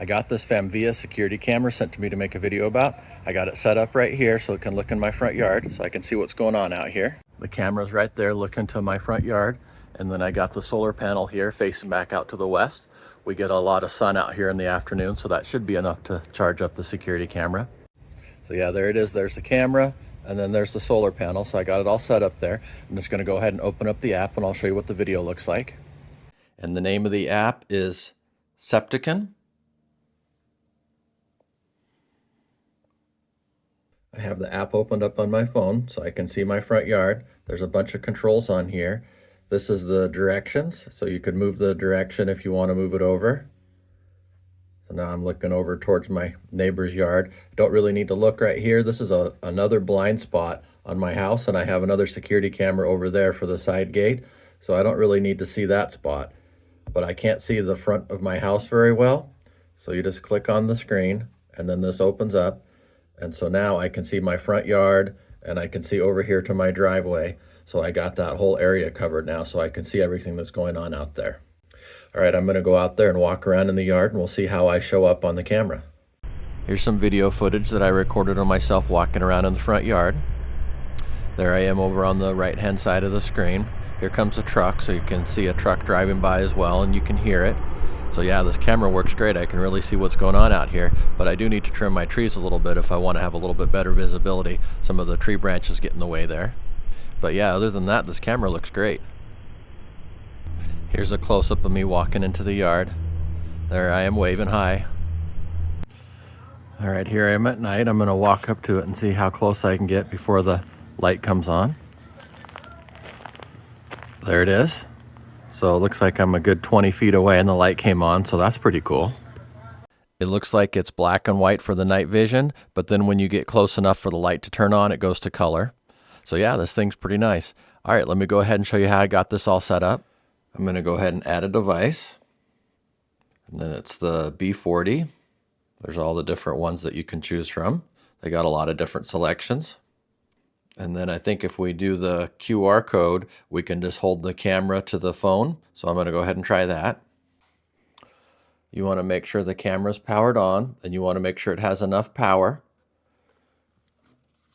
got this FAMVIVA security camera sent to me to make a video about. I got it set up right here so it can look in my front yard so I can see what's going on out here. The camera's right there looking to my front yard, and then I got the solar panel here facing back out to the west. We get a lot of sun out here in the afternoon, so that should be enough to charge up the security camera. So yeah, there it is. There's the camera, and then there's the solar panel. So I got it all set up there. I'm just going to go ahead and open up the app, and I'll show you what the video looks like. And the name of the app is Septicon. I have the app opened up on my phone so I can see my front yard. There's a bunch of controls on here. This is the directions, so you could move the direction if you want to move it over. So now I'm looking over towards my neighbor's yard. Don't really need to look right here. This is another blind spot on my house, and I have another security camera over there for the side gate, so I don't really need to see that spot. But I can't see the front of my house very well, so you just click on the screen, and then this opens up. And so now I can see my front yard, and I can see over here to my driveway. So I got that whole area covered now, so I can see everything that's going on out there. All right, I'm gonna go out there and walk around in the yard, and we'll see how I show up on the camera. Here's some video footage that I recorded of myself walking around in the front yard. There I am over on the right-hand side of the screen. Here comes a truck, so you can see a truck driving by as well, and you can hear it. So yeah, this camera works great. I can really see what's going on out here, but I do need to trim my trees a little bit if I want to have a little bit better visibility. Some of the tree branches get in the way there. But yeah, other than that, this camera looks great. Here's a close-up of me walking into the yard. There I am waving hi. All right, here I am at night. I'm gonna walk up to it and see how close I can get before the light comes on. There it is. So it looks like I'm a good 20 feet away and the light came on, so that's pretty cool. It looks like it's black and white for the night vision, but then when you get close enough for the light to turn on, it goes to color. So yeah, this thing's pretty nice. All right, let me go ahead and show you how I got this all set up. I'm gonna go ahead and add a device. And then it's the B40. There's all the different ones that you can choose from. They got a lot of different selections. And then I think if we do the QR code, we can just hold the camera to the phone. So I'm going to go ahead and try that. You want to make sure the camera's powered on, and you want to make sure it has enough power.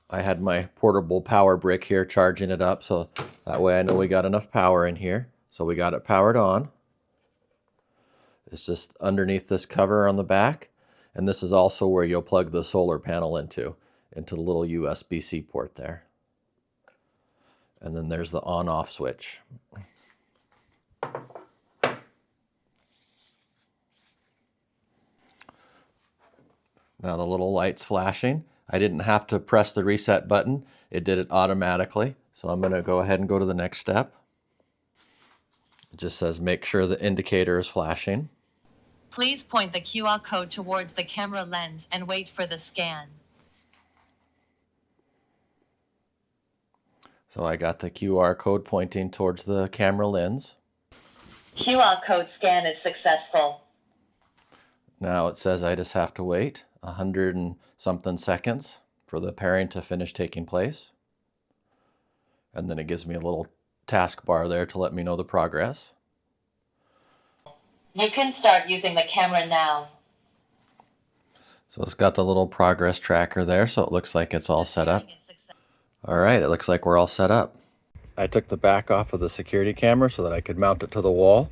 I had my portable power brick here charging it up, so that way I know we got enough power in here. So we got it powered on. It's just underneath this cover on the back. And this is also where you'll plug the solar panel into the little USB-C port there. And then there's the on-off switch. Now the little light's flashing. I didn't have to press the reset button. It did it automatically. So I'm going to go ahead and go to the next step. It just says make sure the indicator is flashing. Please point the QR code towards the camera lens and wait for the scan. So I got the QR code pointing towards the camera lens. QR code scan is successful. Now it says I just have to wait 100 and something seconds for the pairing to finish taking place. And then it gives me a little taskbar there to let me know the progress. You can start using the camera now. So it's got the little progress tracker there, so it looks like it's all set up. All right, it looks like we're all set up. I took the back off of the security camera so that I could mount it to the wall.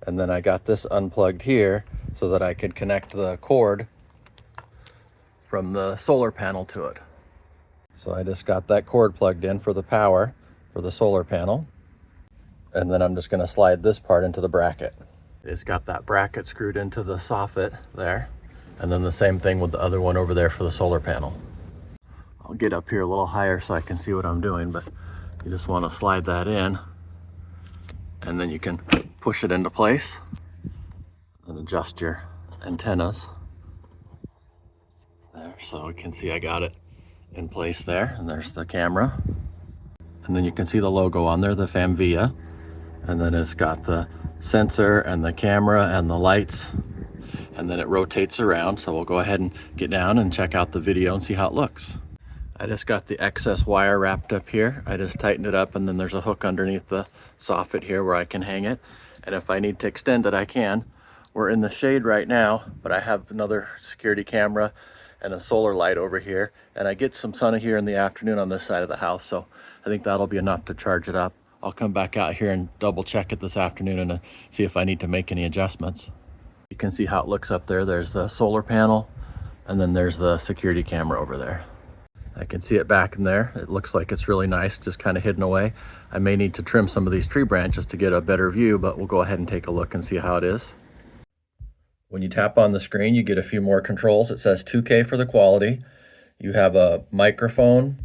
And then I got this unplugged here so that I could connect the cord from the solar panel to it. So I just got that cord plugged in for the power for the solar panel. And then I'm just gonna slide this part into the bracket. It's got that bracket screwed into the soffit there. And then the same thing with the other one over there for the solar panel. I'll get up here a little higher so I can see what I'm doing, but you just want to slide that in, and then you can push it into place and adjust your antennas there. So we can see I got it in place there, and there's the camera. And then you can see the logo on there, the FAMVIVA, and then it's got the sensor and the camera and the lights, and then it rotates around. So we'll go ahead and get down and check out the video and see how it looks. I just got the excess wire wrapped up here. I just tightened it up, and then there's a hook underneath the soffit here where I can hang it. And if I need to extend it, I can. We're in the shade right now, but I have another security camera and a solar light over here, and I get some sun here in the afternoon on this side of the house, so I think that'll be enough to charge it up. I'll come back out here and double check it this afternoon and see if I need to make any adjustments. You can see how it looks up there. There's the solar panel, and then there's the security camera over there. I can see it back in there. It looks like it's really nice, just kind of hidden away. I may need to trim some of these tree branches to get a better view, but we'll go ahead and take a look and see how it is. When you tap on the screen, you get a few more controls. It says 2K for the quality. You have a microphone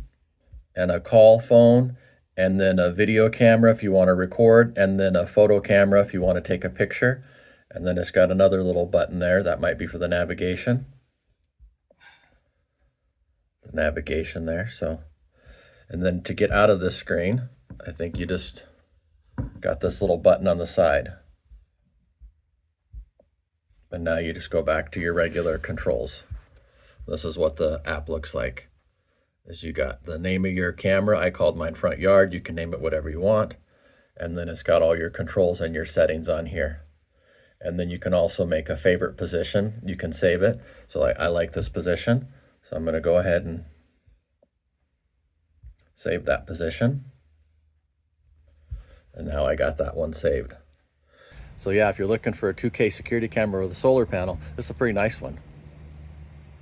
and a call phone, and then a video camera if you want to record, and then a photo camera if you want to take a picture. And then it's got another little button there. That might be for the navigation. The navigation there. So, and then to get out of this screen, I think you just got this little button on the side. And now you just go back to your regular controls. This is what the app looks like. Is you got the name of your camera. I called mine Front Yard. You can name it whatever you want. And then it's got all your controls and your settings on here. And then you can also make a favorite position. You can save it. So I like this position. So I'm going to go ahead and save that position. And now I got that one saved. So yeah, if you're looking for a 2K security camera with a solar panel, this is a pretty nice one.